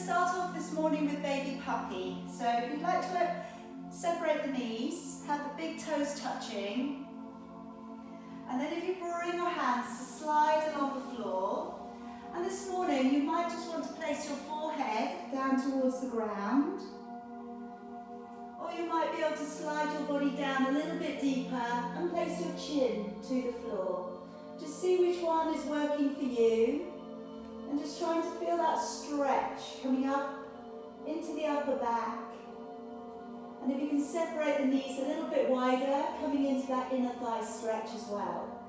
start off this morning with baby puppy. So if you'd like to separate the knees, have the big toes touching. And then if you bring your hands to slide along the floor. And this morning you might just want to place your forehead down towards the ground. Or you might be able to slide your body down a little bit deeper and place your chin to the floor. Just see which one is working for you. And just trying to feel that stretch coming up into the upper back. And if you can separate the knees a little bit wider, coming into that inner thigh stretch as well.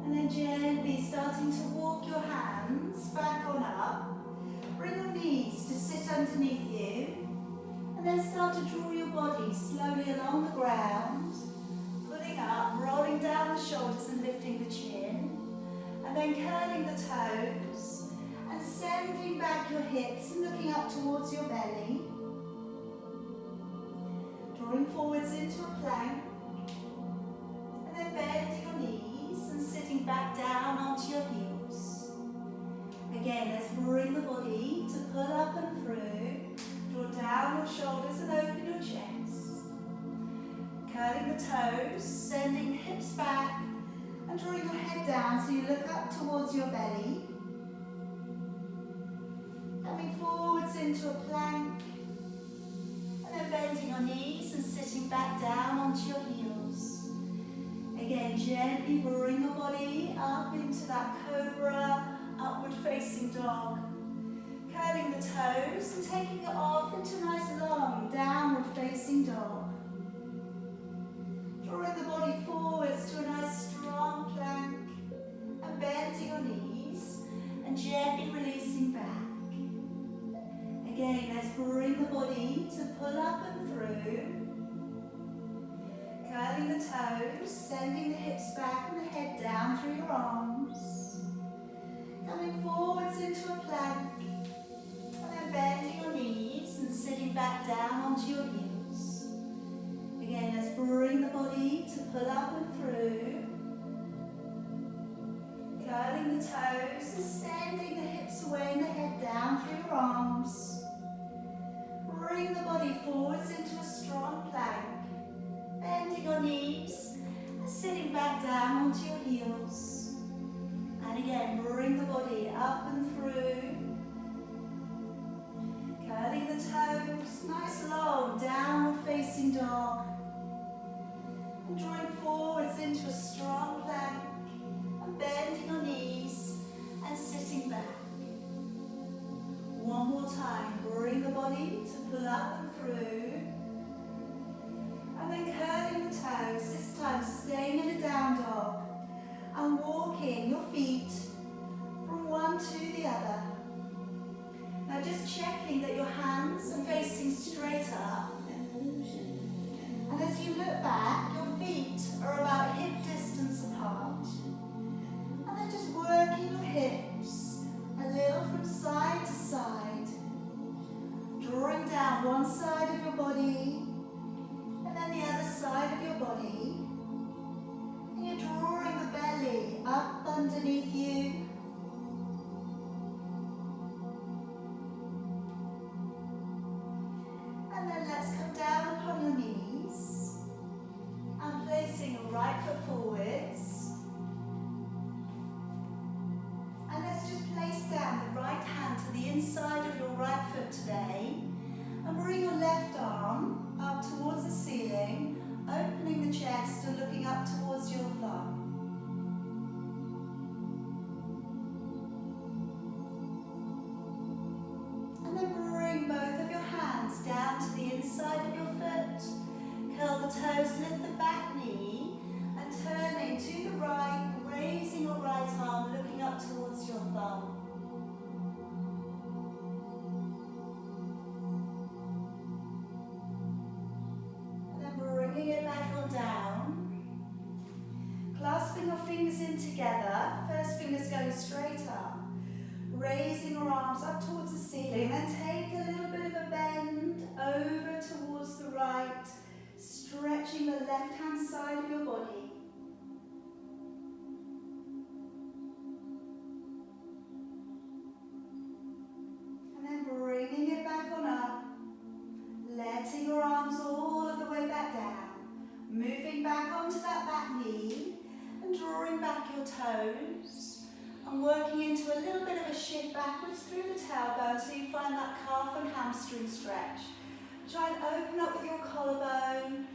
And then gently starting to walk your hands back on up. Bring your knees to sit underneath you. And then start to draw your body slowly along the ground, pulling up, rolling down the shoulders and lifting the chin, and then curling the toes, and sending back your hips and looking up towards your belly, drawing forwards into a plank, and then bending your knees and sitting back down onto your heels. Again, let's bring the body to pull up and through. Draw down your shoulders and open your chest. Curling the toes, sending hips back and drawing your head down so you look up towards your belly. Coming forwards into a plank and then bending your knees and sitting back down onto your heels. Again, gently bring your body up into that cobra, upward facing dog. Curling the toes and taking it off into a nice long downward facing dog. Drawing the body forwards to a nice strong plank and bending your knees and gently releasing back. Again, let's bring the body to pull up and through. Curling the toes, sending the hips back and the head down through your arms. Coming forwards into a plank. Bending your knees and sitting back down onto your heels. Again, let's bring the body to pull up and through. Curling the toes and sending the hips away and the head down through your arms. Bring the body forwards into a strong plank. Bending your knees and sitting back down onto your heels. And again, bring the body up and through. Curling the toes, nice long downward facing dog. And drawing forwards into a strong plank. And bending your knees and sitting back. One more time, bring the body to pull up and through. And then curling the toes, this time staying in a down dog. And walking your feet from one to the other. Now just checking that your hands are facing straight up. And as you look back, your feet are about hip distance apart. And then just working your hips a little from side to side. Drawing down one side of your body and then the other side of your body. And you're drawing the belly up underneath you. Let's come down upon your knees and placing your right foot forwards. And let's just place down the right hand to the inside of your right foot today and bring your left arm up towards the ceiling, opening the chest and looking up towards your thumb. And then bring both of your hands down to the inside of your foot. Curl the toes, lift the back knee and turning to the right, raising your right arm, looking up towards your thumb. And then bringing it back on down. Clasping your fingers in together, first finger's going straight up. Raising your arms up towards the ceiling and take a little bit of a bend over towards the right, stretching the left hand side of your And working into a little bit of a shift backwards through the tailbone so you find that calf and hamstring stretch. Try and open up with your collarbone,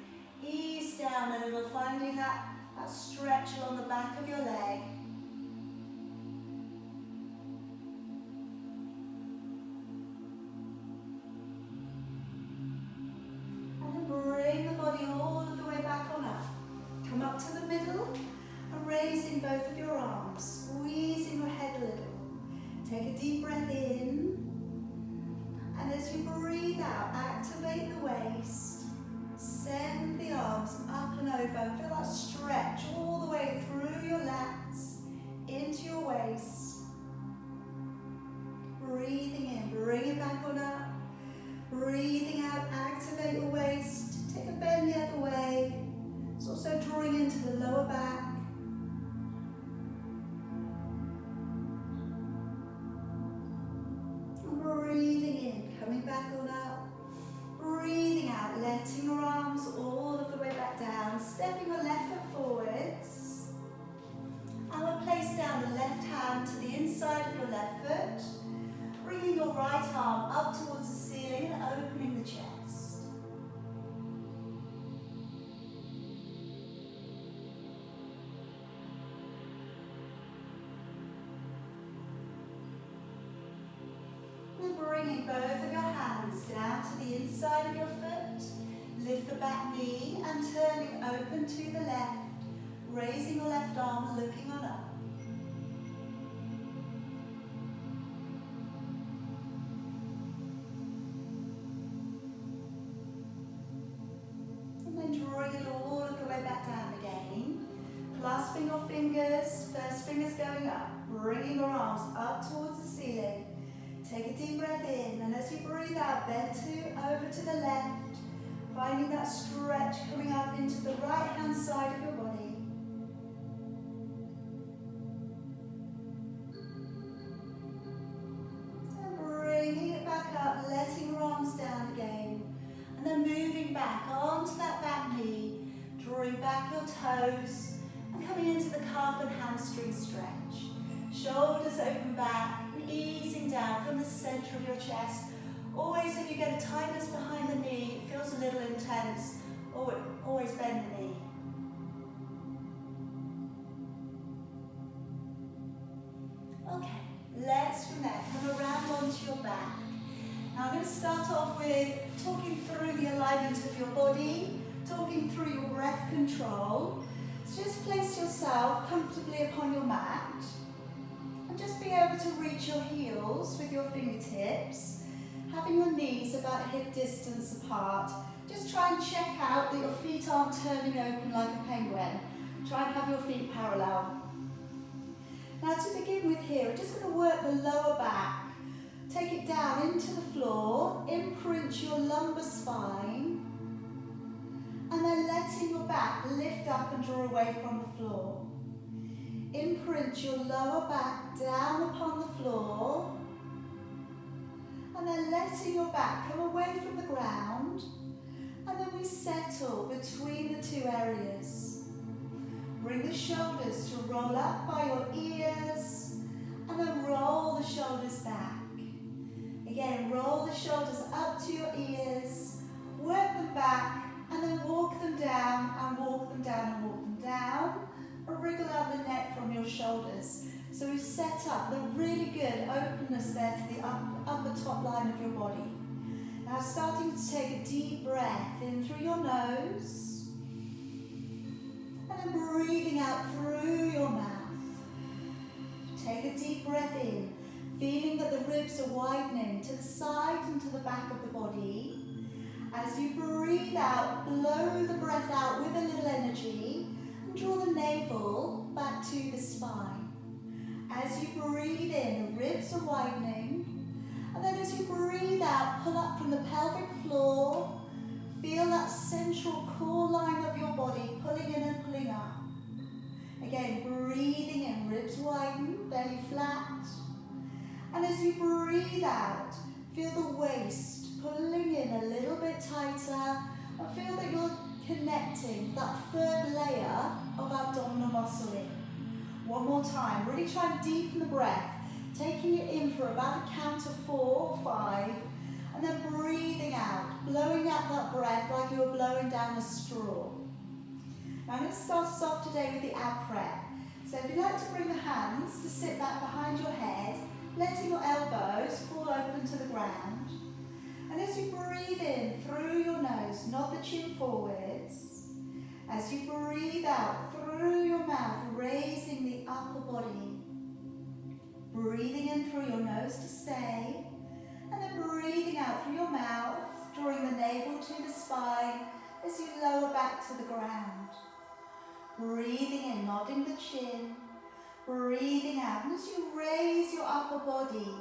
ease down a little, finding that stretch along the back of your leg. And then bring the body all of the way back on up. Come up to the middle and raising both of your arms, squeezing your head a little. Take a deep breath in. And as you breathe out, activate the waist. Send the arms up and over. Feel that stretch all the way through your lats, into your waist. Breathing in, bring it back on up. Breathing out, activate your waist. Take a bend the other way. It's also drawing into the lower back. And breathing in, coming back on up. Breathing out, letting your arms all of the way back down. Stepping your left foot forwards. And we'll place down the left hand to the inside of your left foot. Bringing your right arm up towards the ceiling and opening the chest. Bringing both of your hands down to the inside of your foot. Lift the back knee and turning open to the left. Raising your left arm, looking on up. And then drawing it all of the way back down again. Clasping your fingers, first finger's going up. Bringing your arms up towards the ceiling. Take a deep breath in, and as you breathe out, bend over to the left, finding that stretch coming up into the right-hand side of your body. And bringing it back up, letting your arms down again, and then moving back onto that back knee, drawing back your toes, and coming into the calf and hamstring stretch. Shoulders open back, easing down from the center of your chest. Always, if you get a tightness behind the knee, it feels a little intense, always bend the knee. Okay, let's from there come around onto your back. Now I'm going to start off with talking through the alignment of your body, talking through your breath control. So just place yourself comfortably upon your mat. And just be able to reach your heels with your fingertips, having your knees about hip distance apart. Just try and check out that your feet aren't turning open like a penguin. Try and have your feet parallel. Now to begin with here, we're just going to work the lower back. Take it down into the floor, imprint your lumbar spine, and then letting your back lift up and draw away from the floor. Imprint your lower back down upon the floor, and then letting your back come away from the ground, and then we settle between the two areas. Bring the shoulders to roll up by your ears, and then roll the shoulders back. Again, roll the shoulders up to your ears, work them back, and then walk them down, and walk them down, and walk them down. Wriggle out the neck from your shoulders. So we've set up the really good openness there to the upper top line of your body. Now starting to take a deep breath in through your nose, and then breathing out through your mouth. Take a deep breath in, feeling that the ribs are widening to the side and to the back of the body. As you breathe out, blow the breath out with a little energy. Draw the navel back to the spine. As you breathe in, the ribs are widening. And then as you breathe out, pull up from the pelvic floor. Feel that central core line of your body pulling in and pulling up. Again, breathing in, ribs widen, belly flat. And as you breathe out, feel the waist pulling in a little bit tighter. And feel that you're connecting that third layer of abdominal muscle in. One more time. Really try and deepen the breath. Taking it in for about a count of 4 or 5. And then breathing out. Blowing out that breath like you're blowing down a straw. Now I'm going to start us off today with the ab prep. So if you'd like to bring the hands to sit back behind your head, letting your elbows fall open to the ground. And as you breathe in through your nose, nod the chin forwards. As you breathe out through your mouth, raising the upper body. Breathing in through your nose to stay. And then breathing out through your mouth, drawing the navel to the spine as you lower back to the ground. Breathing in, nodding the chin. Breathing out, and as you raise your upper body,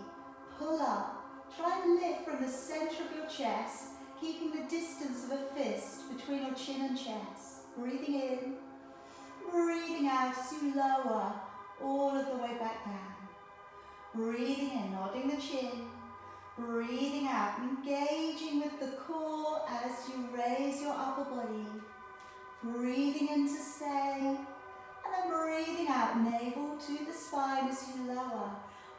pull up. Try and lift from the center of your chest, keeping the distance of a fist between your chin and chest. Breathing in, breathing out as you lower all of the way back down. Breathing in, nodding the chin. Breathing out, engaging with the core as you raise your upper body. Breathing in to stay. And then breathing out, navel to the spine as you lower.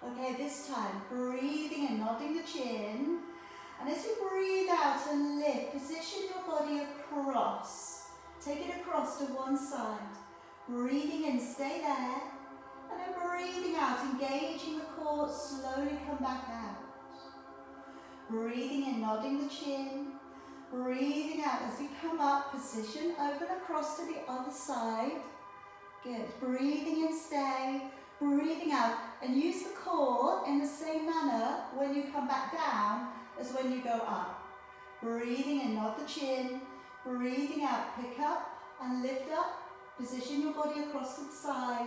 Okay, this time, breathing and nodding the chin. And as you breathe out and lift, position your body across. Take it across to one side. Breathing in, stay there. And then breathing out, engaging the core, slowly come back out. Breathing in, nodding the chin. Breathing out as you come up, position, open across to the other side. Good. Breathing in, stay. Breathing out, and use the core in the same manner when you come back down as when you go up. Breathing in, nod the chin. Breathing out, pick up and lift up. Position your body across to the side.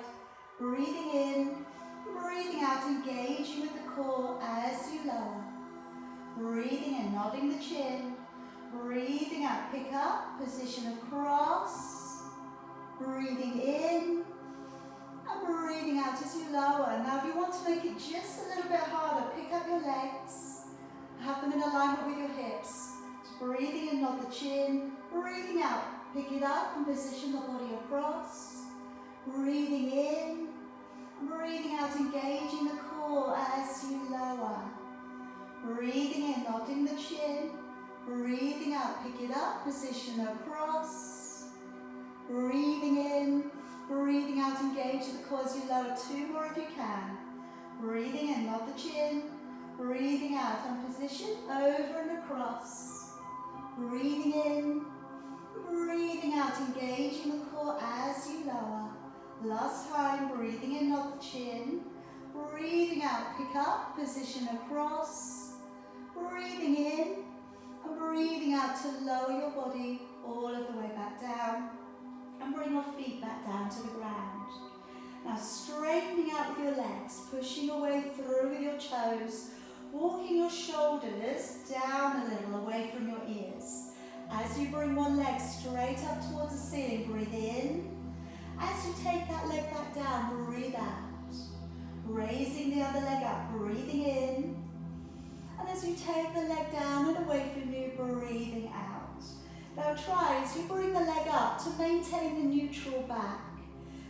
Breathing in, breathing out, engaging with the core as you lower. Breathing in, nodding the chin. Breathing out, pick up, position across. Breathing in. And breathing out as you lower. Now if you want to make it just a little bit harder, pick up your legs. Have them in alignment with your hips. So breathing in, nod the chin. Breathing out, pick it up and position the body across. Breathing in. Breathing out, engaging the core as you lower. Breathing in, nodding the chin. Breathing out, pick it up, position across. Breathing in. Breathing out, engage the core as you lower. 2 more if you can. Breathing in, nod the chin. Breathing out and position over and across. Breathing in. Breathing out, engaging the core as you lower. Last time, breathing in, nod the chin. Breathing out, pick up, position across. Breathing in and breathing out to lower your body all of the way back down. And bring your feet back down to the ground. Now straightening out with your legs, pushing your way through with your toes, walking your shoulders down a little away from your ears. As you bring one leg straight up towards the ceiling, breathe in. As you take that leg back down, breathe out. Raising the other leg up, breathing in. And as you take the leg down and away from you, breathing out. Now try as you bring the leg up to maintain the neutral back.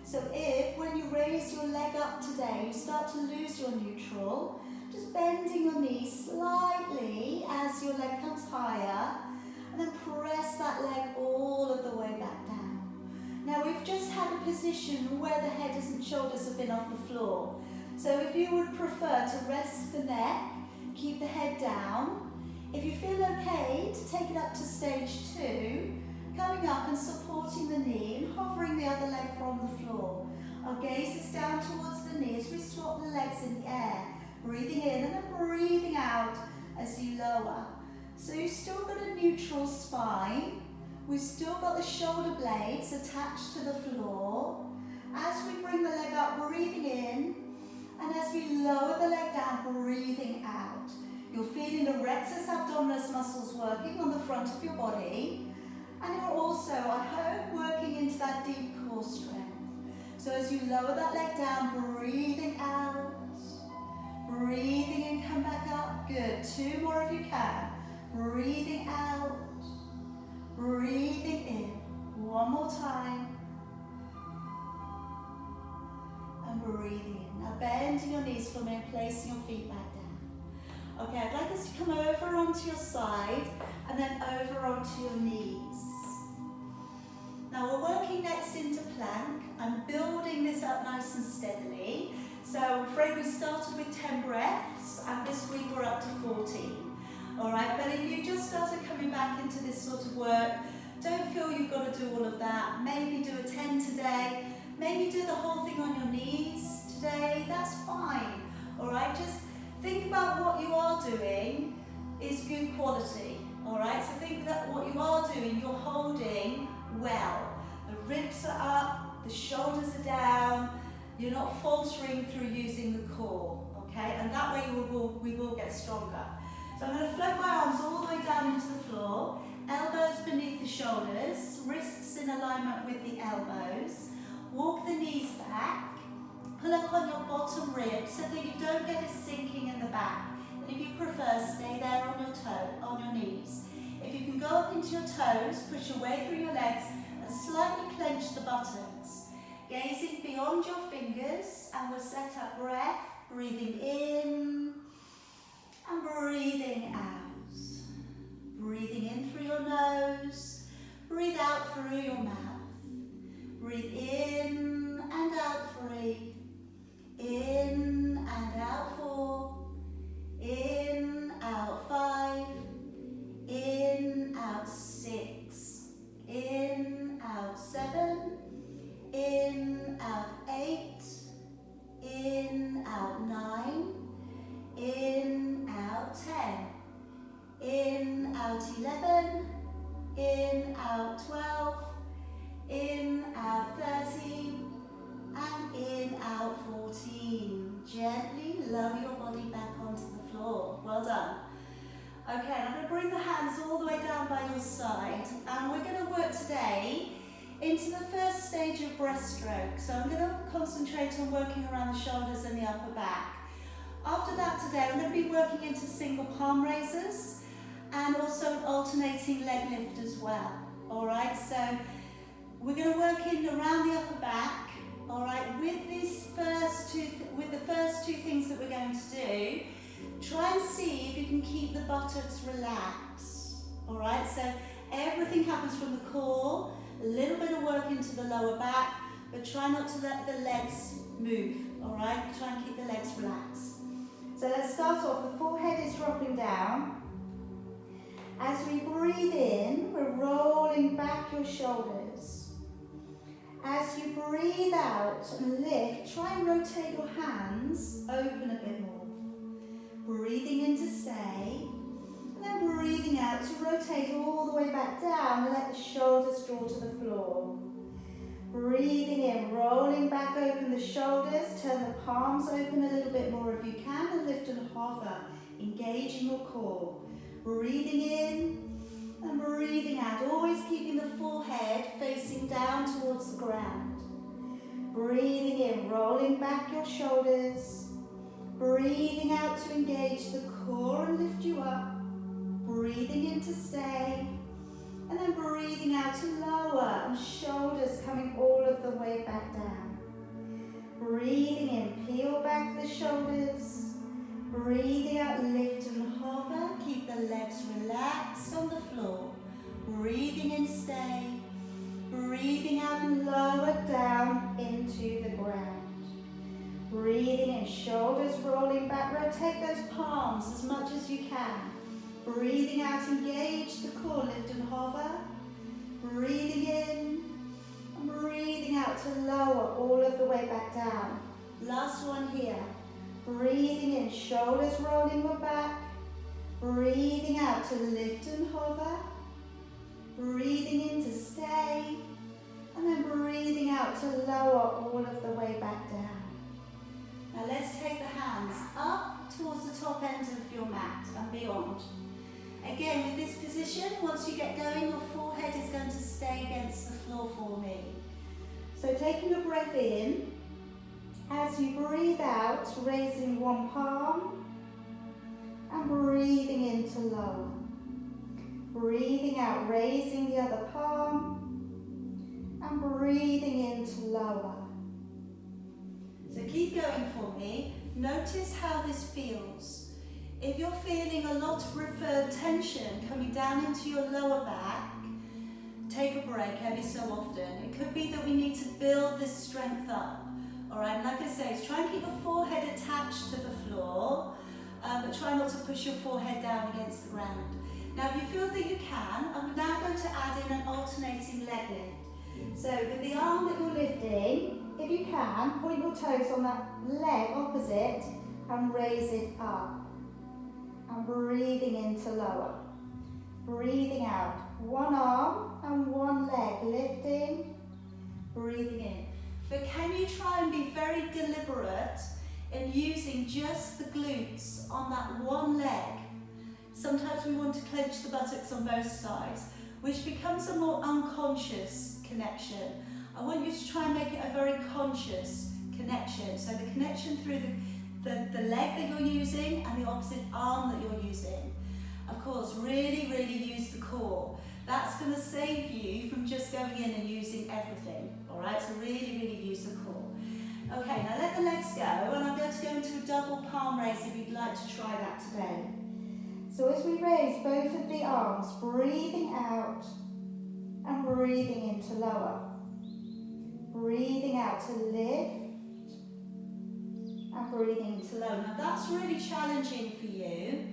So if when you raise your leg up today, you start to lose your neutral, just bending your knees slightly as your leg comes higher, and then press that leg all of the way back down. Now we've just had a position where the head and shoulders have been off the floor. So if you would prefer to rest the neck, keep the head down. If you feel okay to take it up to stage 2, coming up and supporting the knee and hovering the other leg from the floor. Our gaze is down towards the knee as we swap the legs in the air. Breathing in and then breathing out as you lower. So you've still got a neutral spine. We've still got the shoulder blades attached to the floor. As we bring the leg up, breathing in. And as we lower the leg down, breathing out. You're feeling the rectus abdominis muscles working on the front of your body. And you're also, I hope, working into that deep core strength. So as you lower that leg down, breathing out. Breathing in, come back up. Good. 2 more if you can. Breathing out. Breathing in. One more time. and breathing in. Now bending your knees for me and placing your feet back down. Okay, I'd like us to come over onto your side and then over onto your knees. Now we're working next into plank. I'm building this up nice and steadily. So I'm afraid we started with 10 breaths and this week we're up to 14. Alright, but if you just started coming back into this sort of work, don't feel you've got to do all of that. Maybe do a 10 today, maybe do the whole thing on your knees today, that's fine. Alright, just think about what you are doing is good quality. Alright, so think that what you are doing, you're holding well. The ribs are up, the shoulders are down, you're not faltering through using the core, okay? And that way we will get stronger. So I'm going to float my arms all the way down into the floor, elbows beneath the shoulders, wrists in alignment with the elbows. Walk the knees back, pull up on your bottom ribs so that you don't get it sinking in the back. And if you prefer, stay there on your knees. If you can go up into your toes, push your way through your legs and slightly clench the buttocks. Gazing beyond your fingers, and we'll set up breath, breathing in and breathing out. Breathing in through your nose, breathe out through your mouth. Breathe in and out 3, in and out 4, in, out 5, in, out 6, in, out 7, in, out 8, in, out 9, in, out 10, in, out 11, in, out 12, in, out 13, and in, out 14. Gently lower your body back onto the floor. Well done. Okay, I'm going to bring the hands all the way down by your side, and we're going to work today into the first stage of breaststroke. So I'm going to concentrate on working around the shoulders and the upper back. After that today, I'm going to be working into single palm raises and also an alternating leg lift as well. All right, so we're going to work in around the upper back. All right, with the first two things that we're going to do, try and see if you can keep the buttocks relaxed. All right, so everything happens from the core, a little bit of work into the lower back, but try not to let the legs move. All right, try and keep the legs relaxed. So let's start off. The forehead is dropping down. As we breathe in, we're rolling back your shoulders. As you breathe out and lift, try and rotate your hands open a bit more. Breathing in to stay, and then breathing out to rotate all the way back down and let the shoulders draw to the floor. Breathing in, rolling back open the shoulders, turn the palms open a little bit more if you can, and lift and hover, engaging your core. Breathing in and breathing out, always keeping the forehead facing down towards the ground. Breathing in, rolling back your shoulders. Breathing out to engage the core and lift you up. Breathing in to stay. And then breathing out to lower and shoulders coming all of the way back down. Breathing in, peel back the shoulders. Breathing out, lift and hover. Keep the legs relaxed on the floor. Breathing in, stay. Breathing out and lower down into the ground. Breathing in, shoulders rolling back. Rotate those palms as much as you can. Breathing out, engage the core, lift and hover. Breathing in and breathing out to lower all of the way back down. Last one here. Breathing in, shoulders rolling your back. Breathing out to lift and hover. Breathing in to stay. And then breathing out to lower all of the way back down. Now let's take the hands up towards the top end of your mat and beyond. Again, with this position, once you get going, your forehead is going to stay against the floor for me. So taking a breath in, as you breathe out, raising one palm and breathing in to lower. Breathing out, raising the other palm and breathing in to lower. So So keep going for me. Notice how this feels. If you're feeling a lot of referred tension coming down into your lower back, take a break every so often. It could be that we need to build this strength up. All right, like I say, try and keep your forehead attached to the floor, but try not to push your forehead down against the ground. Now, if you feel that you can, I'm now going to add in an alternating leg lift. So with the arm that you're lifting, if you can, point your toes on that leg opposite and raise it up. And breathing into lower. Breathing out. One arm and one leg lifting, breathing in. But can you try and be very deliberate in using just the glutes on that one leg? Sometimes we want to clench the buttocks on both sides, which becomes a more unconscious connection. I want you to try and make it a very conscious connection. So the connection through the leg that you're using and the opposite arm that you're using. Of course, really, really use the core. That's going to save you from just going in and using everything. All right, so really, really use the core. Okay, now let the legs go, and I'm going to go into a double palm raise if you'd like to try that today. So as we raise both of the arms, breathing out and breathing into lower. Breathing out to lift and breathing into lower. Now that's really challenging for you.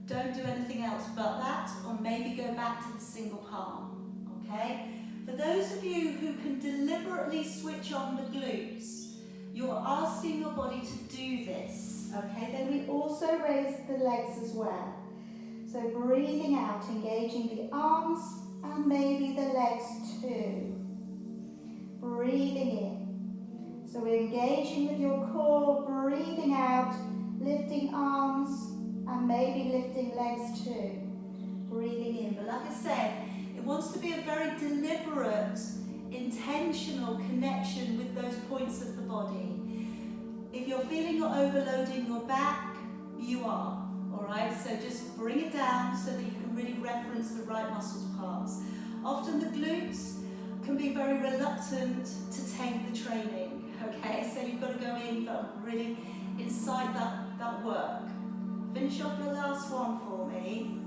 Don't do anything else but that, or maybe go back to the single palm, okay? For those of you who can deliberately switch on the glutes, you're asking your body to do this, okay? Then we also raise the legs as well. So breathing out, engaging the arms and maybe the legs too. Breathing in. So we're engaging with your core, breathing out, lifting arms, and maybe lifting legs too. Breathing in. But like I said, it wants to be a very deliberate, intentional connection with those points of the body. If you're feeling you're overloading your back, you are. Alright, so just bring it down so that you can really reference the right muscles parts. Often the glutes can be very reluctant to take the training. Okay, so you've got to go in, you've got to really incite that work. Finish off your last one for me.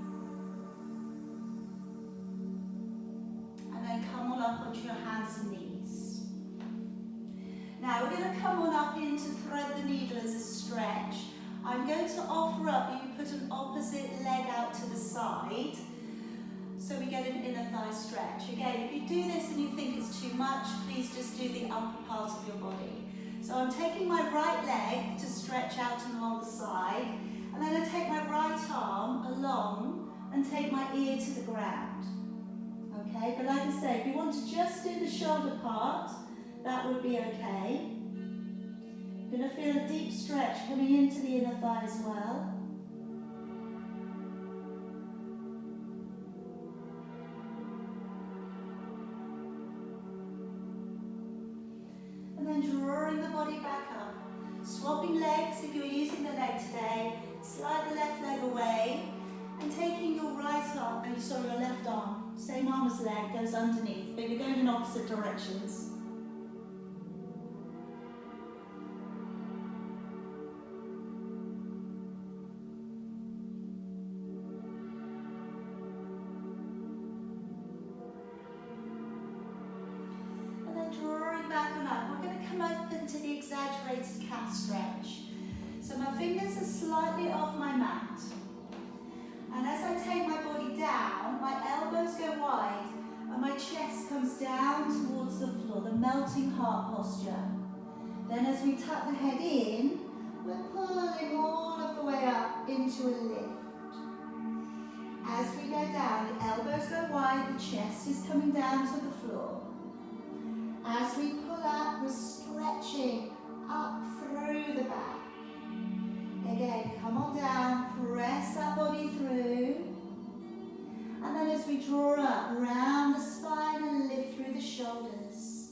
And then come on up onto your hands and knees. Now we're going to come on up into thread the needle as a stretch. I'm going to offer up you put an opposite leg out to the side so we get an inner thigh stretch. Again, if you do this and you think it's too much, please just do the upper part of your body. So I'm taking my right leg to stretch out and along the side. And then I take my right arm along and take my ear to the ground. Okay, but like I say, if you want to just do the shoulder part, that would be okay. You're going to feel a deep stretch coming into the inner thigh as well. And then drawing the body back up. Swapping legs if you're using the leg today. Slide the left leg away and taking your right arm, your left arm, same arm as leg, goes underneath, but you're going in opposite directions. And then drawing back on up, we're going to come up into the exaggerated cat stretch. So my fingers are slightly off my mat. And as I take my body down, my elbows go wide and my chest comes down towards the floor, the melting heart posture. Then as we tuck the head in, we're pulling all of the way up into a lift. As we go down, the elbows go wide, the chest is coming down to the floor. As we pull up, we're stretching up through the back. Again, come on down, press that body through. And then as we draw up, round the spine and lift through the shoulders.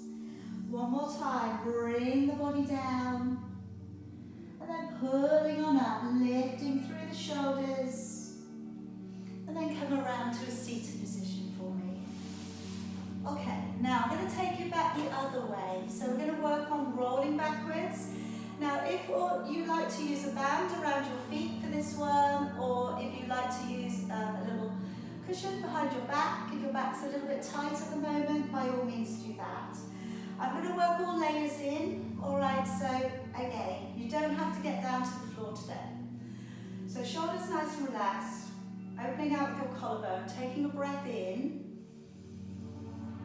One more time, bring the body down. And then pulling on up, lifting through the shoulders. And then come around to a seated position for me. Okay, now I'm going to take you back the other way. So we're going to work on rolling backwards. Now, if you like to use a band around your feet for this one, or if you like to use a little cushion behind your back, if your back's a little bit tight at the moment, by all means do that. I'm going to work all layers in, alright, so again, you don't have to get down to the floor today. So shoulders nice and relaxed, opening out with your collarbone, taking a breath in.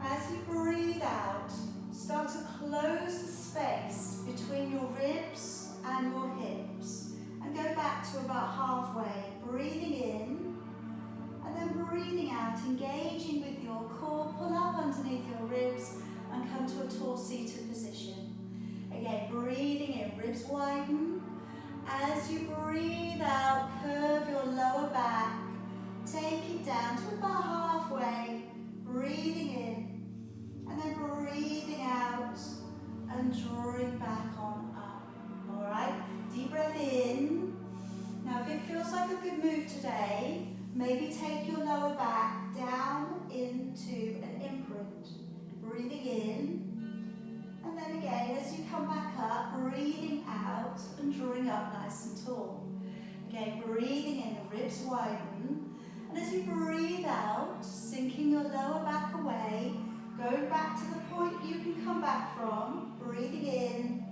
As you breathe out, start to close the space between your ribs and your hips and go back to about halfway, breathing in and then breathing out, engaging with your core, pull up underneath your ribs and come to a tall seated position. Again, breathing in, ribs widen. As you breathe out, curve your lower back, take it down to about halfway, breathing in, and then breathing out and drawing back on up. Alright, deep breath in. Now if it feels like a good move today, maybe take your lower back down into an imprint. Breathing in. And then again, as you come back up, breathing out and drawing up nice and tall. Again, breathing in, the ribs widen. And as you breathe out, sinking your lower back away, going back to the point you can come back from, breathing in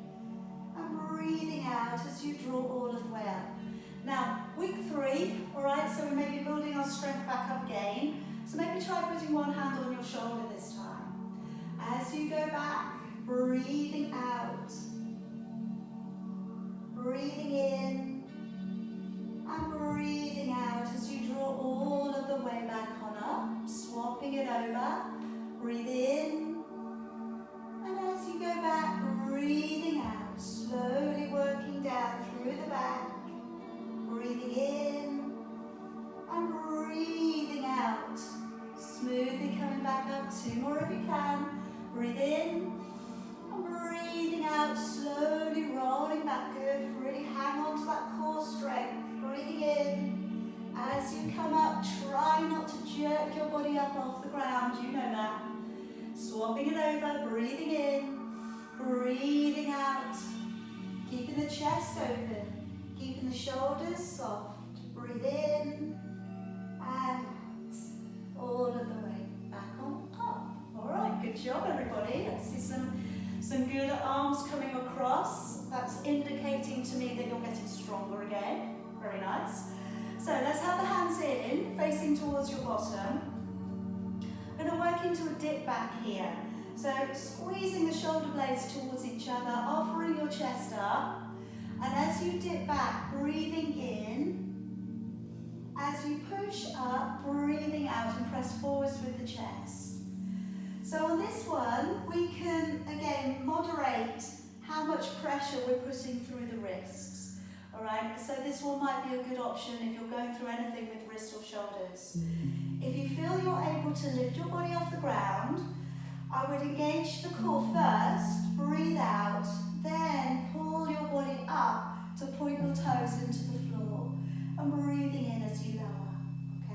and breathing out as you draw all of the way up. Now, week 3, alright, so we may be building our strength back up again. So maybe try putting one hand on your shoulder this time. As you go back, breathing out, breathing in, and breathing out as you draw all of the way back on up, swapping it over, breathe in, and as you go back, breathing out, slowly working down through the back, breathing in, and breathing out, smoothly coming back up, 2 more if you can, breathe in, and breathing out, slowly rolling back, good, really hang on to that core strength, breathing in, as you come up, try not to jerk your body up off the ground, you know that, swapping it over, breathing in, breathing out, keeping the chest open, keeping the shoulders soft, breathe in, and out, all of the way back on up. Alright, good job everybody. Let's see some good arms coming across. That's indicating to me that you're getting stronger again. Very nice. So let's have the hands in, facing towards your bottom. We're going to work into a dip back here. So squeezing the shoulder blades towards each other, offering your chest up. And as you dip back, breathing in. As you push up, breathing out and press forwards with the chest. So on this one, we can, again, moderate how much pressure we're putting through the wrists. Alright, so this one might be a good option if you're going through anything with wrists or shoulders. If you feel you're able to lift your body off the ground, I would engage the core first, breathe out, then pull your body up to point your toes into the floor and breathing in as you lower.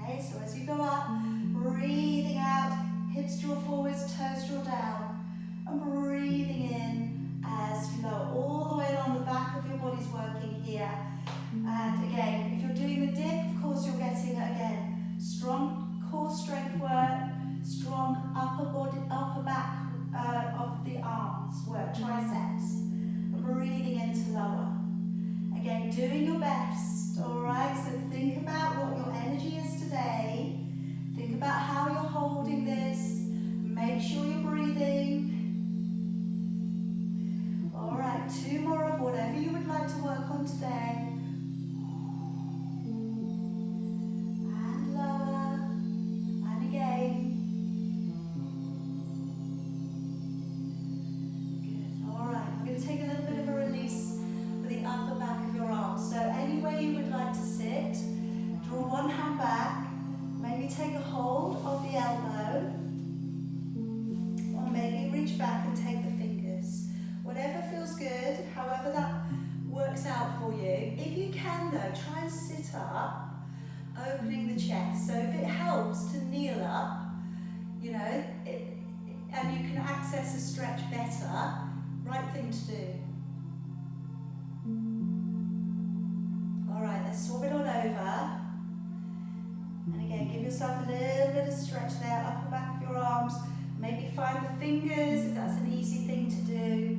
Okay, so as you go up, breathing out, hips draw forwards, toes draw down, and breathing in as you lower, all the way along the back of your body's working here. And again, if you're doing the dip, of course you're getting, again, strong core strength work, strong upper back of the arms work, triceps, and breathing into lower. Again, doing your best, alright? So think about what your energy is today. Think about how you're holding this. Make sure you're breathing. Alright, 2 more of whatever you would like to work on today. And lower. And again. Good. Alright, I'm going to take a little bit of a release for the upper back of your arms. So any way you would like to sit, draw one hand back. Maybe take a hold of the elbow, or maybe reach back and take the fingers. Whatever feels good, however that works out for you. If you can though, try and sit up, opening the chest. So if it helps to kneel up, you know, and you can access a stretch better, right thing to do. Okay, give yourself a little bit of stretch there, upper back of your arms. Maybe find the fingers if that's an easy thing to do.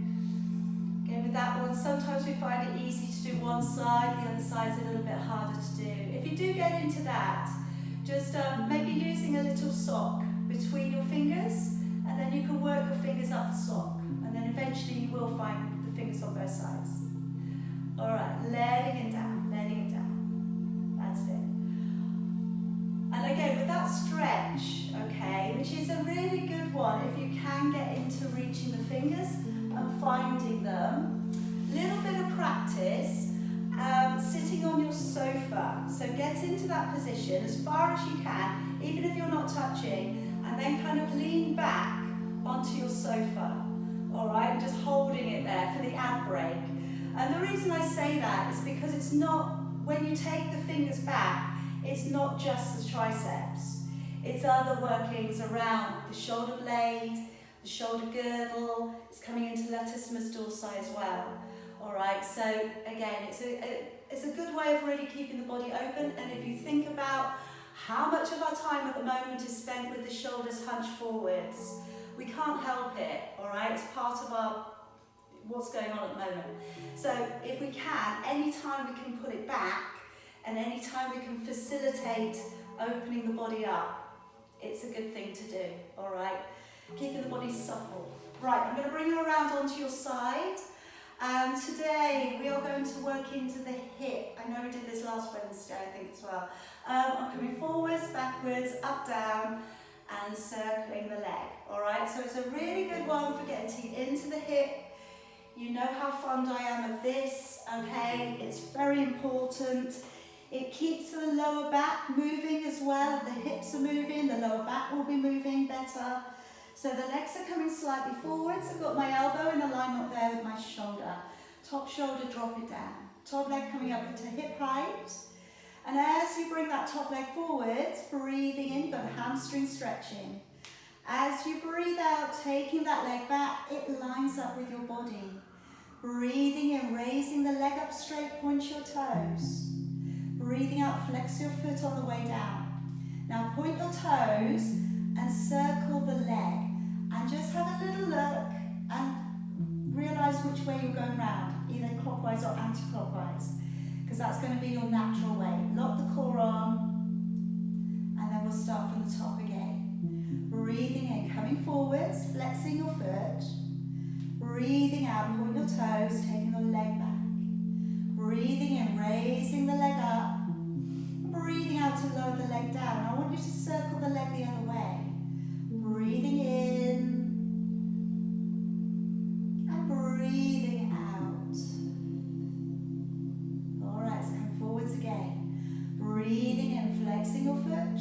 Again, with that one, sometimes we find it easy to do one side, the other side's a little bit harder to do. If you do get into that, just maybe using a little sock between your fingers, and then you can work your fingers up the sock, and then eventually you will find the fingers on both sides. Alright, letting it down, letting it down. That's it. And again, with that stretch, okay, which is a really good one if you can get into reaching the fingers and finding them. Little bit of practice, sitting on your sofa. So get into that position as far as you can, even if you're not touching, and then kind of lean back onto your sofa. Alright, and just holding it there for the ab break. And the reason I say that is because it's not, when you take the fingers back, it's not just the triceps. It's other workings around the shoulder blade, the shoulder girdle. It's coming into latissimus dorsi as well. Alright, so again, it's a good way of really keeping the body open. And if you think about how much of our time at the moment is spent with the shoulders hunched forwards, we can't help it, alright? It's part of our what's going on at the moment. So if we can, anytime we can pull it back, and anytime we can facilitate opening the body up, it's a good thing to do, alright? Keeping the body supple. Right, I'm going to bring you around onto your side. And today we are going to work into the hip. I know we did this last Wednesday, I think, as well. I'm coming forwards, backwards, up, down, and circling the leg, alright? So it's a really good one for getting into the hip. You know how fond I am of this, okay? It's very important. It keeps the lower back moving as well. The hips are moving, the lower back will be moving better. So the legs are coming slightly forwards. I've got my elbow in alignment there with my shoulder. Top shoulder, drop it down. Top leg coming up into hip height. And as you bring that top leg forwards, breathing in, you've got a hamstring stretching. As you breathe out, taking that leg back, it lines up with your body. Breathing in, raising the leg up straight, point your toes. Breathing out, flex your foot on the way down. Now point your toes and circle the leg. And just have a little look and realise which way you're going round, either clockwise or anti-clockwise, because that's going to be your natural way. Lock the core on, and then we'll start from the top again. Breathing in, coming forwards, flexing your foot. Breathing out, point your toes, taking the leg back. Breathing in, raising the leg up. Breathing out to lower the leg down. I want you to circle the leg the other way. Breathing in and breathing out. Alright, so come forwards again. Breathing in, flexing your foot.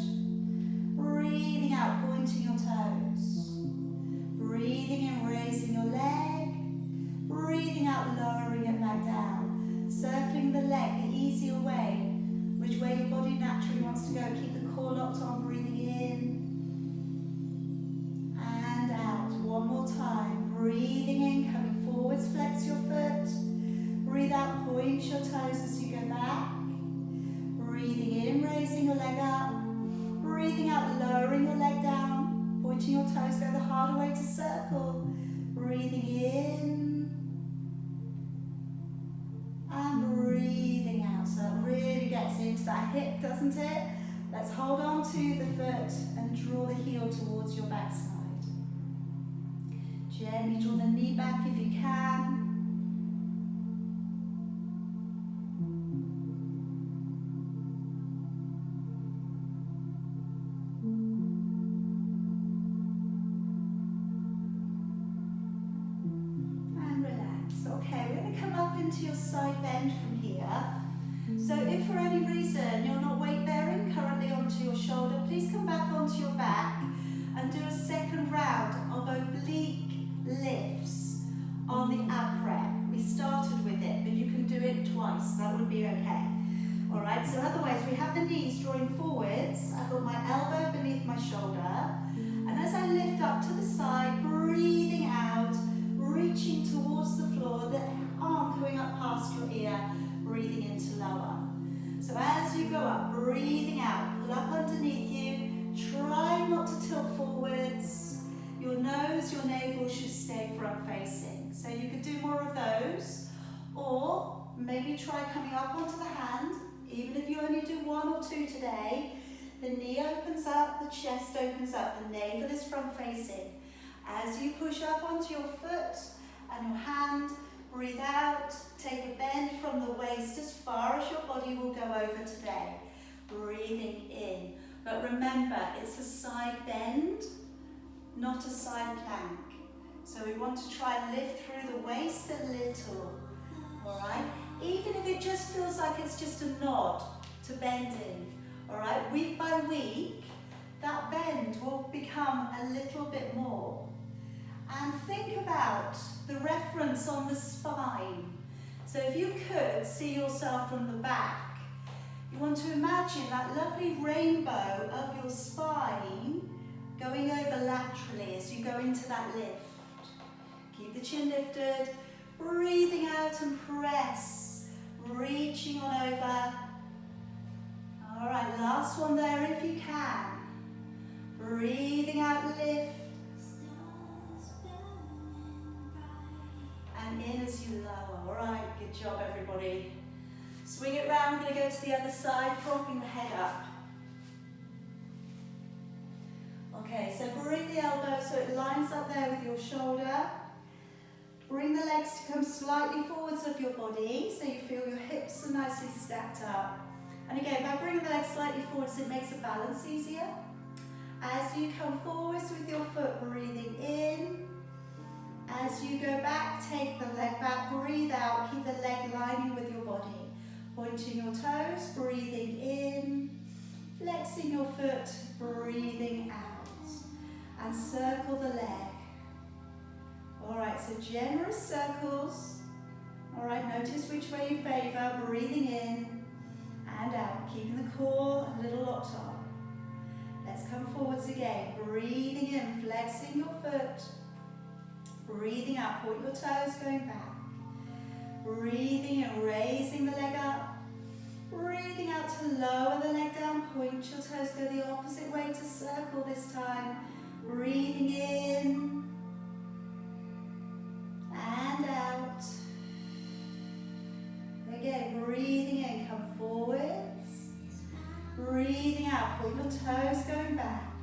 Breathing out, pointing your toes. Breathing in, raising your leg. Breathing out, lowering it back down. Circling the leg the easier way, which way your body naturally wants to go. Keep the core locked on, breathing in. One more time, breathing in, coming forwards, flex your foot. Breathe out, point your toes as you go back. Breathing in, raising your leg up. Breathing out, lowering your leg down. Pointing your toes, go the harder way to circle. Breathing in. And breathing out. So it really gets into that hip, doesn't it? Let's hold on to the foot and draw the heel towards your backside. Gently draw the knee back if you can. And relax. Okay, we're going to come up into your side bend from here. So if for any reason you're not weight bearing currently onto your shoulder, please come back onto your back and do a second round of oblique lifts on the ab prep. We started with it, but you can do it twice. That would be okay. Alright, so otherwise we have the knees drawing forwards. I've got my elbow beneath my shoulder. And as I lift up to the side, breathing out, reaching towards the floor, the arm going up past your ear, breathing into lower. So as you go up, breathing out, pull up underneath you. maybe try coming up onto the hand. Even if you only do 1 or 2 today, the knee opens up, the chest opens up, the navel is front facing. As you push up onto your foot and your hand, breathe out, take a bend from the waist as far as your body will go over today. Breathing in. But remember, it's a side bend, not a side plank. So we want to try and lift through the waist a little, all right? Even if it just feels like it's just a nod to bending, all right? Week by week, that bend will become a little bit more. And think about the reference on the spine. So if you could see yourself from the back, you want to imagine that lovely rainbow of your spine going over laterally as you go into that lift. Keep the chin lifted, breathing out and press, reaching on over. All right, last one there if you can. Breathing out, lift. And in as you lower. All right, good job everybody. Swing it round, we're going to go to the other side, propping the head up. Okay, so bring the elbow so it lines up there with your shoulder. Bring the legs to come slightly forwards of your body so you feel your hips are nicely stacked up. And again, by bringing the legs slightly forwards, it makes the balance easier. As you come forwards with your foot, breathing in. As you go back, take the leg back, breathe out, keep the leg lining with your body. Pointing your toes, breathing in, flexing your foot, breathing out, and circle the leg. All right, so generous circles. All right, notice which way you favor, breathing in and out, keeping the core a little locked on. Let's come forwards again, breathing in, flexing your foot, breathing out, point your toes, going back. Breathing in, raising the leg up. Breathing out to lower the leg down, point your toes, go the opposite way to circle this time. Breathing in and out. Again, breathing in, come forwards. Breathing out, point your toes, going back.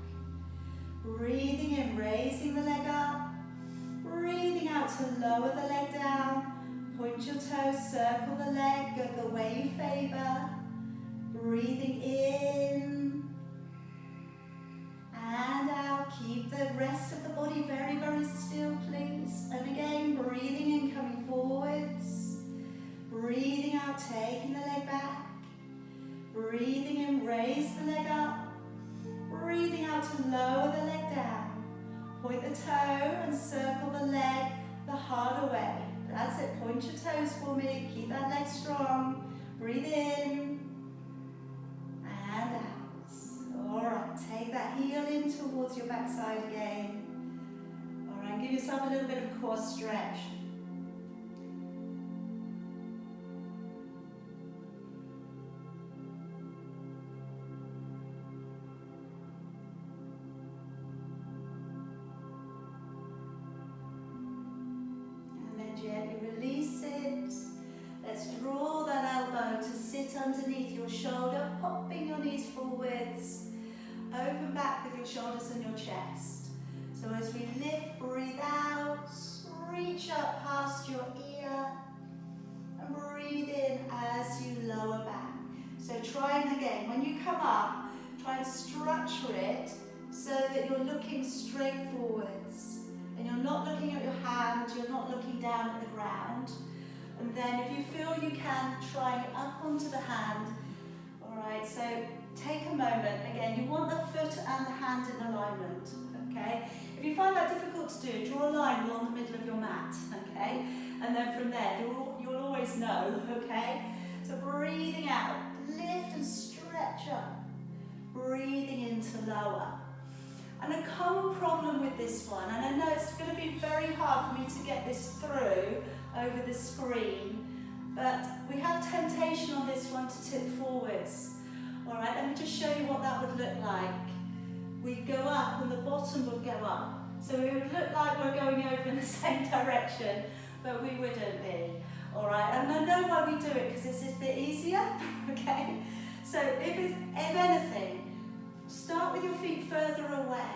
Breathing in, raising the leg up. Breathing out to lower the leg down. Point your toes, circle the leg, go the way you favor. Breathing in and out. Keep the rest of the body very, very still, please. And again, breathing in, coming forwards. Breathing out, taking the leg back. Breathing in, raise the leg up. Breathing out to lower the leg down. Point the toe and circle the leg the harder way. That's it, point your toes for me, keep that leg strong. Breathe in and out. All right, take that heel in towards your backside again. All right, give yourself a little bit of core stretch. Gently release it. Let's draw that elbow to sit underneath your shoulder, popping your knees forwards. Open back with your shoulders and your chest. So as we lift, breathe out, reach up past your ear, and breathe in as you lower back. So trying again, when you come up, try and structure it so that you're looking straight forwards. And you're not looking at your hand, you're not looking down at the ground. And then if you feel you can, try it up onto the hand. All right, so take a moment. Again, you want the foot and the hand in alignment, okay? If you find that difficult to do, draw a line along the middle of your mat, okay? And then from there, you'll always know, okay? So breathing out, lift and stretch up. Breathing in to lower. And a common problem with this one, and I know it's going to be very hard for me to get this through over the screen, but we have temptation on this one to tip forwards. All right, let me just show you what that would look like. We'd go up and the bottom would go up. So it would look like we're going over in the same direction, but we wouldn't be. All right, and I know why we do it, because it's a bit easier, okay? So if anything, start with your feet further away,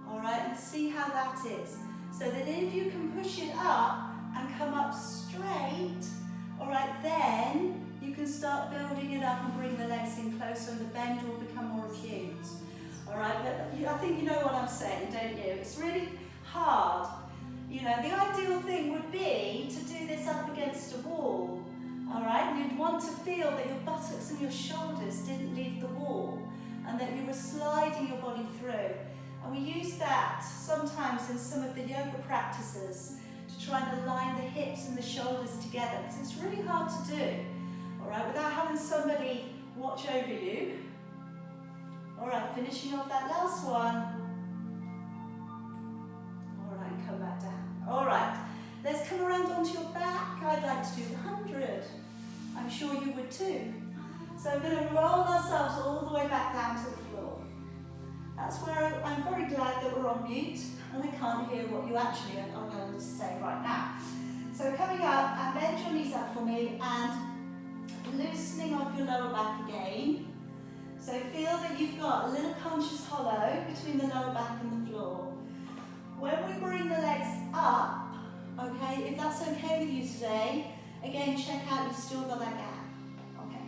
all right, and see how that is. So that if you can push it up and come up straight, all right, then you can start building it up and bring the legs in closer, and the bend will become more acute. All right, but I think you know what I'm saying, don't you? It's really hard. You know, the ideal thing would be to do this up against a wall, all right? And you'd want to feel that your buttocks and your shoulders didn't leave the wall, and that you were sliding your body through. And we use that sometimes in some of the yoga practices to try and align the hips and the shoulders together, because it's really hard to do, all right, without having somebody watch over you. All right, finishing off that last one. Come back down. All right, let's come around onto your back. I'd like to do 100. I'm sure you would too. So we're going to roll ourselves all the way back down to the floor. That's where I'm very glad that we're on mute and I can't hear what you actually are going to say right now. So coming up, and bend your knees up for me and loosening off your lower back again. So feel that you've got a little conscious hollow between the lower back and the floor. When we bring the legs up, okay, if that's okay with you today, again, check out you've still got that gap, okay.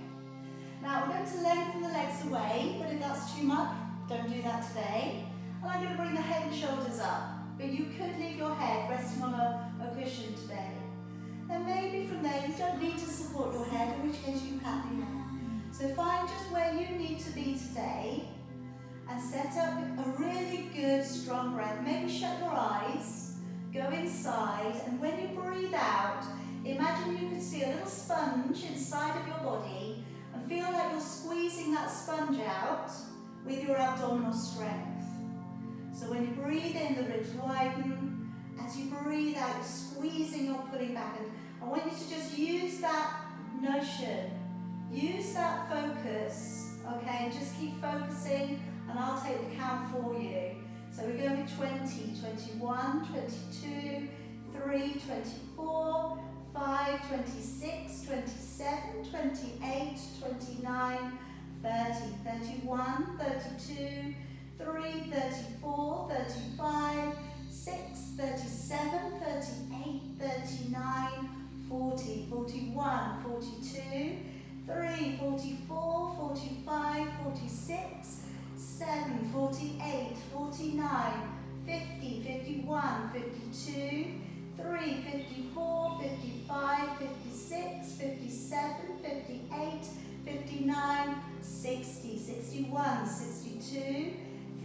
Now we're going to lengthen the legs away, but if that's too much, don't do that today. And I'm going to bring the head and shoulders up, but you could leave your head resting on a cushion today. Then maybe from there, you don't need to support your head, in which case you pat the head. So find just where you need to be today, and set up a really good, strong breath. Maybe shut your eyes, go inside, and when you breathe out, imagine you could see a little sponge inside of your body and feel like you're squeezing that sponge out with your abdominal strength. So when you breathe in, the ribs widen. As you breathe out, you're squeezing, you're pulling back. And I want you to just use that notion, use that focus, okay, and just keep focusing. And I'll take the count for you. So we're going with 20, 21, 22, 3, 24, 5, 26, 27, 28, 29, 30, 31, 32, 3, 34, 35, 6, 37, 38, 39, 40, 41, 42, 3, 44, 45, 46, 7, 48, 49, 50, 51, 52, 3, 54, 55, 56, 57, 58, 59, 60, 61, 62,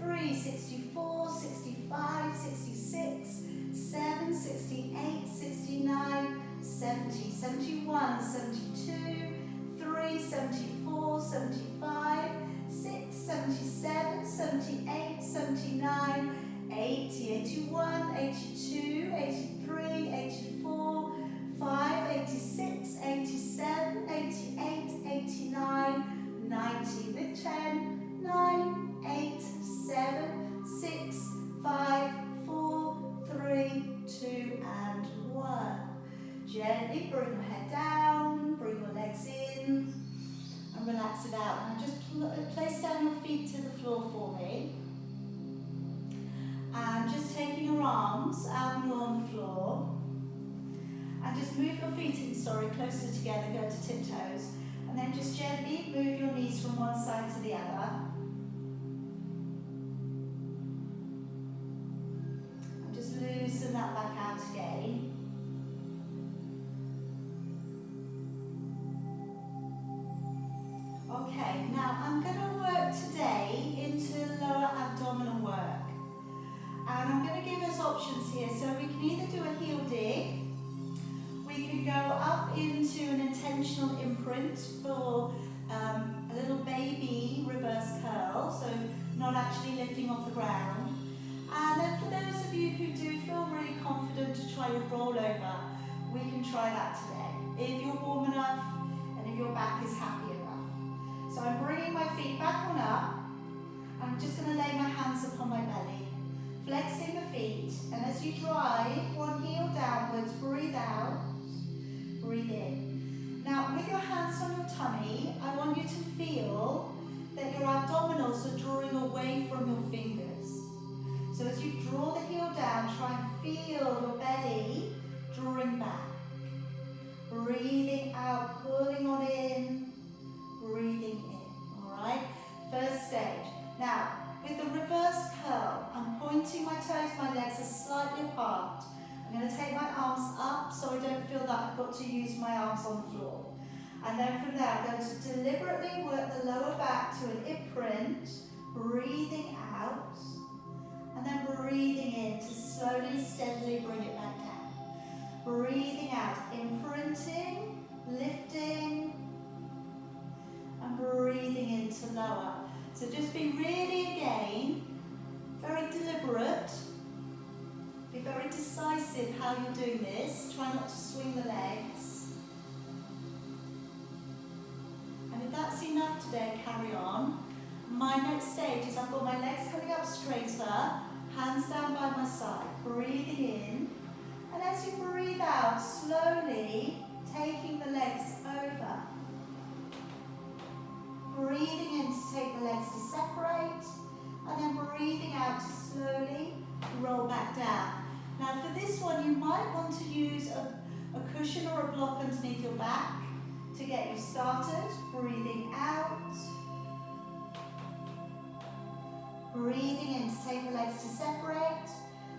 3, 64, 65, 66, 7, 68, 69, 70, 71, 72, 3, 74, 75, 6, 77, 78, 79, 80, 81, 82, 83, 84, 5, 86, 87, 88, 89, 90 with 10, 9, 8, 7, 6, 5, 4, 3, 2 and 1. Gently bring your head down, bring your legs in and relax it out. Now just place down your feet to the floor for me. And just taking your arms out and on the floor. And just move your feet in, closer together, go to tiptoes. And then just gently move your knees from one side to the other. And just loosen that back out again. Okay, now I'm going to work today into lower abdominal work. And I'm going to give us options here. So we can either do a heel dig, we can go up into an intentional imprint for a little baby reverse curl, so not actually lifting off the ground. And then for those of you who do feel really confident to try your rollover, we can try that today, if you're warm enough and if your back is happy enough. So I'm bringing my feet back on up. I'm just going to lay my hands upon my belly, flexing the feet, and as you drive one heel downwards, breathe out. breathe in. Now with your hands on your tummy, I want you to feel that your abdominals are drawing away from your fingers. So as you draw the heel down, try and feel your belly drawing back. Breathing out, pulling on in, breathing in, all right? First stage. Now, with the reverse curl, I'm pointing my toes, my legs are slightly apart. I'm going to take my arms up so I don't feel that I've got to use my arms on the floor. And then from there, I'm going to deliberately work the lower back to an imprint, breathing out, and then breathing in to slowly, steadily bring it back down. Breathing out, imprinting, lifting, and breathing into lower. So just be really, again, very deliberate. Be very decisive how you're doing this. Try not to swing the legs. And if that's enough today, carry on. My next stage is I've got my legs coming up straighter, hands down by my side, breathing in. And as you breathe out, slowly taking the legs over. Breathing in to take the legs to separate, and then breathing out to slowly roll back down. Now for this one, you might want to use a cushion or a block underneath your back to get you started. Breathing out. Breathing in to take the legs to separate,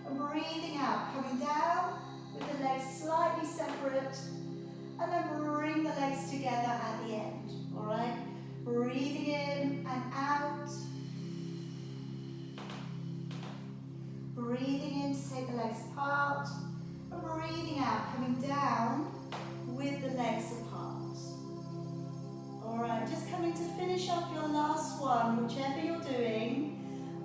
and breathing out, coming down with the legs slightly separate, and then bring the legs together at the end, all right? Breathing in and out. Breathing in to take the legs apart, and breathing out, coming down with the legs apart. All right, just coming to finish off your last one, whichever you're doing.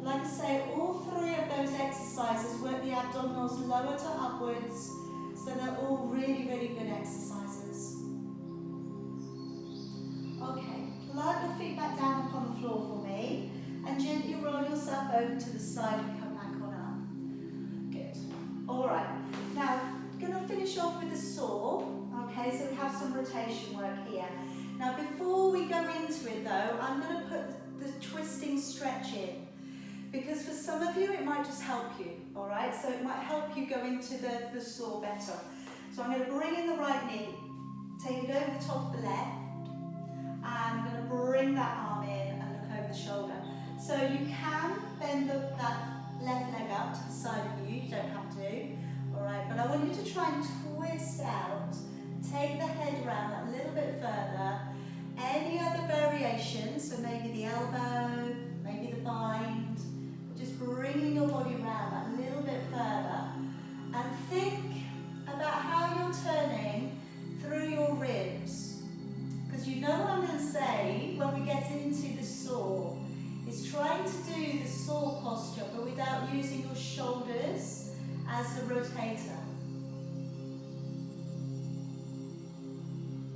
Like I say, all three of those exercises work the abdominals lower to upwards, so they're all really, really good exercises. Okay, plant your feet back down upon the floor for me, and gently roll yourself over to the side and come back on up. Good. All right, now I'm going to finish off with the saw. Okay, so we have some rotation work here. Now before we go into it though, I'm going to put the twisting stretch in. Because for some of you, it might just help you, all right? So it might help you go into the saw better. So I'm going to bring in the right knee, take it over the top of the left, and I'm going to bring that arm in and look over the shoulder. So you can bend that left leg up to the side of you don't have to, all right? But I want you to try and twist out, take the head around a little bit further. Any other variations, so maybe the elbow, maybe the bind, just bringing your body around that little bit further, and think about how you're turning through your ribs. Because you know what I'm going to say when we get into the saw, is trying to do the saw posture but without using your shoulders as the rotator.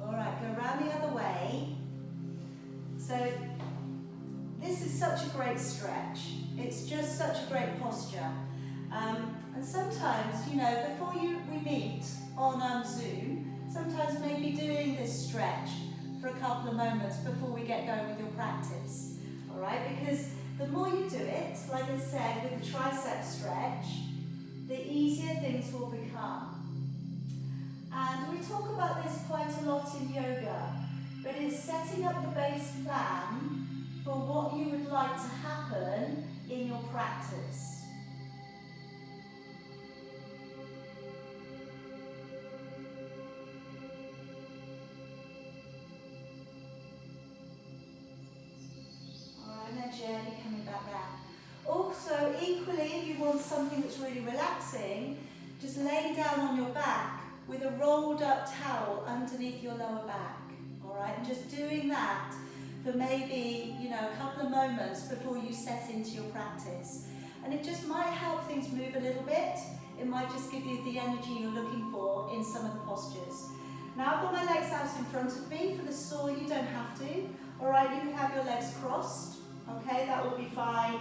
Alright, go around the other way. So this is such a great stretch. It's just such a great posture. And sometimes, you know, before we meet on Zoom, sometimes maybe doing this stretch for a couple of moments before we get going with your practice. All right, because the more you do it, like I said, with the tricep stretch, the easier things will become. And we talk about this quite a lot in yoga, but it's setting up the base plan for what you would like to happen in your practice. Alright, and then gently coming back down. Also, equally, if you want something that's really relaxing, just laying down on your back with a rolled up towel underneath your lower back. Alright, and just doing that for maybe, you know, a couple of moments before you set into your practice. And it just might help things move a little bit. It might just give you the energy you're looking for in some of the postures. Now I've got my legs out in front of me. For the saw, you don't have to. All right, you can have your legs crossed. Okay, that will be fine.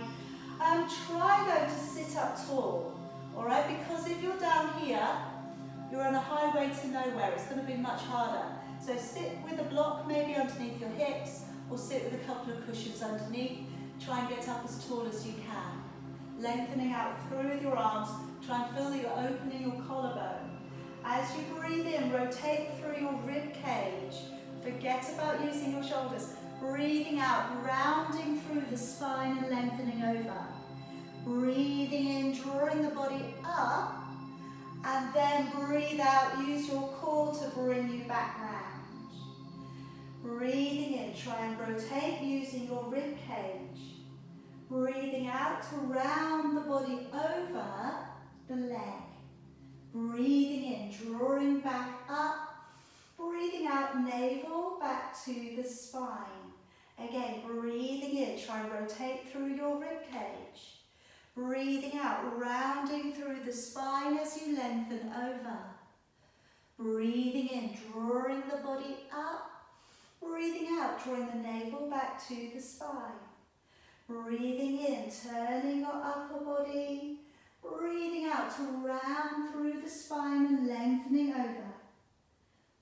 Try though to sit up tall. All right, because if you're down here, you're on a highway to nowhere. It's going to be much harder. So sit with a block maybe underneath your hips, or sit with a couple of cushions underneath. Try and get up as tall as you can. Lengthening out through with your arms. Try and feel that you're opening your collarbone. As you breathe in, rotate through your rib cage. Forget about using your shoulders. Breathing out, rounding through the spine and lengthening over. Breathing in, drawing the body up. And then breathe out, use your core to bring you back round. Breathing in, try and rotate using your rib cage. Breathing out to round the body over the leg. Breathing in, drawing back up. Breathing out, navel back to the spine. Again, breathing in, try and rotate through your rib cage. Breathing out, rounding through the spine as you lengthen over. Breathing in, drawing the body up. Breathing out, drawing the navel back to the spine. Breathing in, turning your upper body. Breathing out to round through the spine and lengthening over.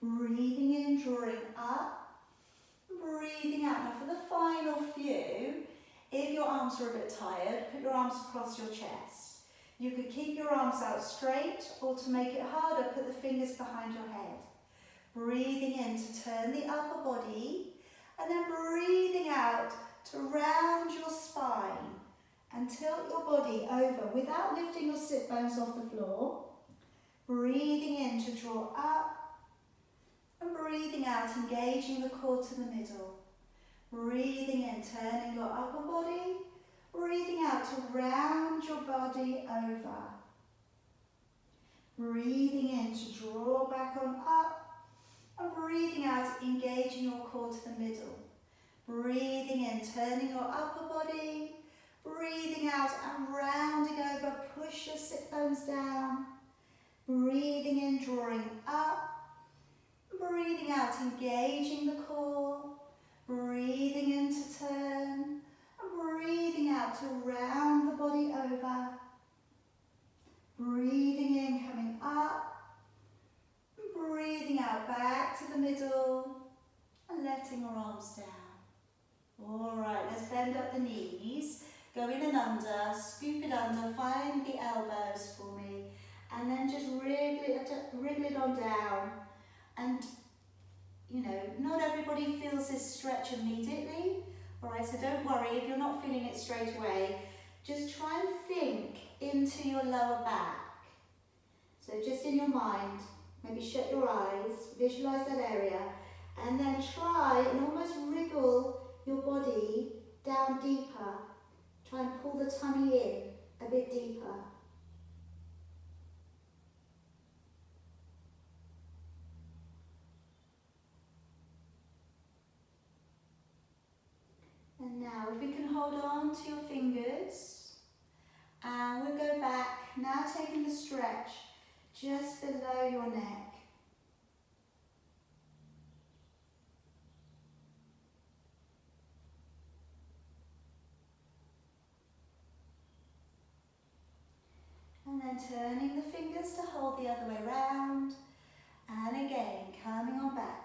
Breathing in, drawing up. Breathing out. Now for the final few, if your arms are a bit tired, put your arms across your chest. You could keep your arms out straight, or to make it harder, put the fingers behind your head. Breathing in to turn the upper body, and then breathing out to round your spine and tilt your body over without lifting your sit bones off the floor. Breathing in to draw up, and breathing out, engaging the core to the middle. Breathing in, turning your upper body. Breathing out to round your body over. Breathing in to draw back on up. And breathing out, engaging your core to the middle. Breathing in, turning your upper body. Breathing out and rounding over. Push your sit bones down. Breathing in, drawing up. Breathing out, engaging the core. Breathing in to turn. And breathing out to round the body over. Breathing in, coming up. Breathing out, back to the middle. And letting your arms down. Alright, let's bend up the knees. Go in and under, scoop it under, find the elbows for me. And then just wriggle it on down. And, you know, not everybody feels this stretch immediately. Alright, so don't worry if you're not feeling it straight away. Just try and think into your lower back. So just in your mind, maybe shut your eyes, visualize that area, and then try and almost wriggle your body down deeper. Try and pull the tummy in a bit deeper. And now if we can hold on to your fingers, and we'll go back, now taking the stretch just below your neck. And then turning the fingers to hold the other way round, and again coming on back.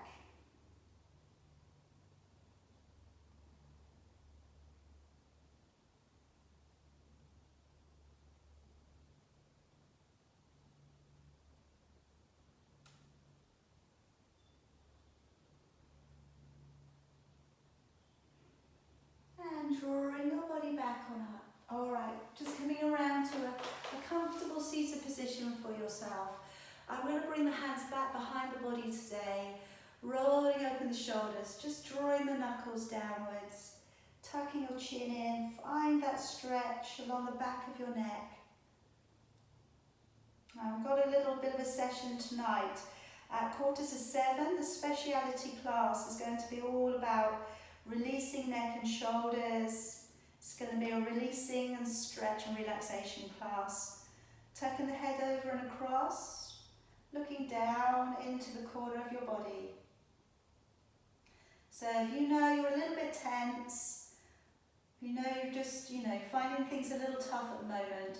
And drawing your body back on up. Alright, just coming around to a comfortable seated position for yourself. I'm going to bring the hands back behind the body today, rolling open the shoulders, just drawing the knuckles downwards, tucking your chin in, find that stretch along the back of your neck. I've got a little bit of a session tonight. At 6:45, the speciality class is going to be all about releasing neck and shoulders. It's going to be a releasing and stretch and relaxation class. Tucking the head over and across, looking down into the corner of your body. So if you know you're a little bit tense, you know you're just, finding things a little tough at the moment,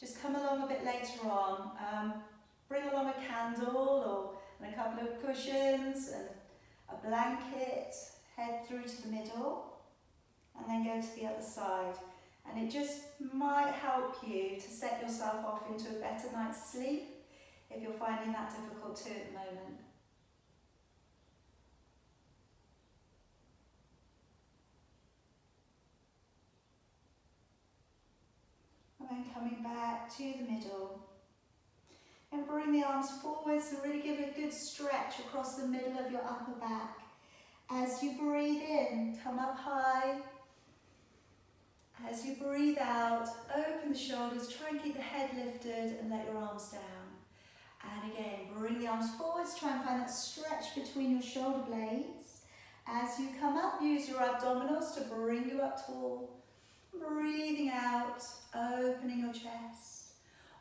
just come along a bit later on. bring along a candle and a couple of cushions and a blanket. Head through to the middle and then go to the other side. And it just might help you to set yourself off into a better night's sleep if you're finding that difficult too at the moment. And then coming back to the middle. And bring the arms forwards and really give a good stretch across the middle of your upper back. As you breathe in, come up high. As you breathe out, open the shoulders, try and keep the head lifted and let your arms down. And again, bring the arms forwards, try and find that stretch between your shoulder blades. As you come up, use your abdominals to bring you up tall. Breathing out, opening your chest.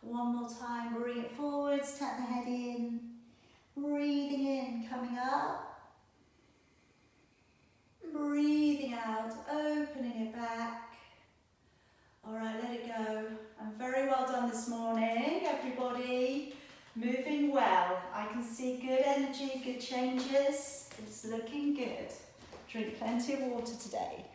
One more time, bring it forwards, tap the head in. Breathing in, coming up. Breathing out, opening it back. All right, let it go. And very well done this morning, everybody. Moving well. I can see good energy, good changes. It's looking good. Drink plenty of water today.